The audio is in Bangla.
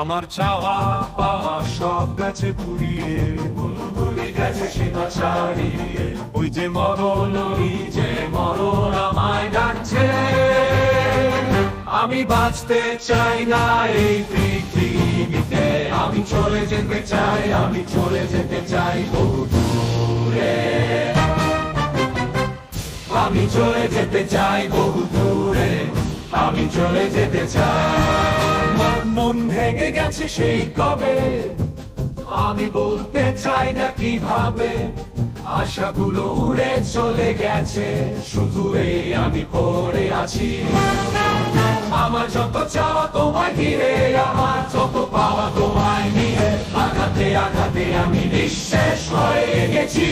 আমার চাওয়া পাওয়া সব গেছে পুড়িয়ে, বুলবুলি গেছে সীমা ছাড়িয়ে। ওই যে মরণ, ওই যে মরণ আমায় ডাকছে। আমি বাঁচতে চাই না এই পৃথিবীতে, আমি চলে যেতে চাই, আমি চলে যেতে চাই বহু দূরে। আমি চলে যেতে চাই বহু দূরে, আমি চলে যেতে চাই। মন ভেঙে গেছে সেই কবে, আমি বলতে চাই না কিভাবে। আশাগুলো উড়ে চলে গেছে, শুধু এই আমি পড়ে আছি। আমার যত চাওয়া তোমায় ঘিরে, আমার যত পাওয়া তোমায় নিয়ে। আঘাতে আঘাতে আমি নিঃশেষ হয়ে গেছি।